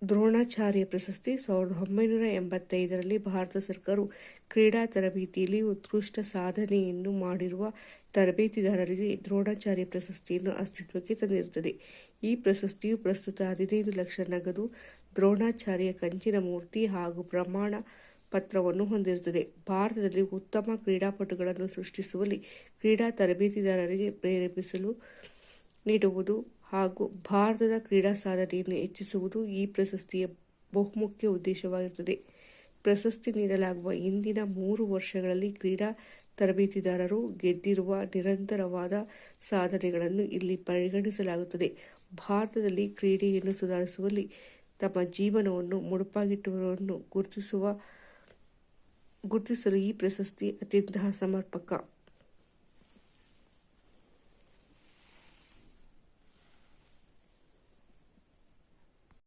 ದ್ರೋಣಾಚಾರ್ಯ ಪ್ರಶಸ್ತಿ 1985ರಲ್ಲಿ ಭಾರತ ಸರ್ಕಾರವು ಕ್ರೀಡಾ ತರಬೇತಿಯಲ್ಲಿ ಉತ್ಕೃಷ್ಟ ಸಾಧನೆಯನ್ನು ಮಾಡಿರುವ ತರಬೇತಿದಾರರಿಗೆ ದ್ರೋಣಾಚಾರ್ಯ ಪ್ರಶಸ್ತಿಯನ್ನು ಅಸ್ತಿತ್ವಕ್ಕೆ ತಂದಿರುತ್ತದೆ. ಈ ಪ್ರಶಸ್ತಿಯು ಪ್ರಸ್ತುತ 15 ಲಕ್ಷ ನಗದು, ದ್ರೋಣಾಚಾರ್ಯ ಕಂಚಿನ ಮೂರ್ತಿ ಹಾಗೂ ಪ್ರಮಾಣ ಪತ್ರವನ್ನು ಹೊಂದಿರುತ್ತದೆ. ಭಾರತದಲ್ಲಿ ಉತ್ತಮ ಕ್ರೀಡಾಪಟುಗಳನ್ನು ಸೃಷ್ಟಿಸುವಲ್ಲಿ ಕ್ರೀಡಾ ತರಬೇತಿದಾರರಿಗೆ ಪ್ರೇರೇಪಿಸಲು ನೀಡುವುದು ಹಾಗೂ ಭಾರತದ ಕ್ರೀಡಾ ಸಾಧನೆಯನ್ನು ಹೆಚ್ಚಿಸುವುದು ಈ ಪ್ರಶಸ್ತಿಯ ಬಹುಮುಖ್ಯ ಉದ್ದೇಶವಾಗಿರುತ್ತದೆ. ಪ್ರಶಸ್ತಿ ನೀಡಲಾಗುವ ಹಿಂದಿನ 3 ವರ್ಷಗಳಲ್ಲಿ ಕ್ರೀಡಾ ತರಬೇತಿದಾರರು ಗೆದ್ದಿರುವ ನಿರಂತರವಾದ ಸಾಧನೆಗಳನ್ನು ಇಲ್ಲಿ ಪರಿಗಣಿಸಲಾಗುತ್ತದೆ. ಭಾರತದಲ್ಲಿ ಕ್ರೀಡೆಯನ್ನು ಸುಧಾರಿಸುವಲ್ಲಿ ತಮ್ಮ ಜೀವನವನ್ನು ಮುಡುಪಾಗಿಟ್ಟವರನ್ನು ಗುರುತಿಸಲು ಈ ಪ್ರಶಸ್ತಿ ಅತ್ಯಂತ ಸಮರ್ಪಕ.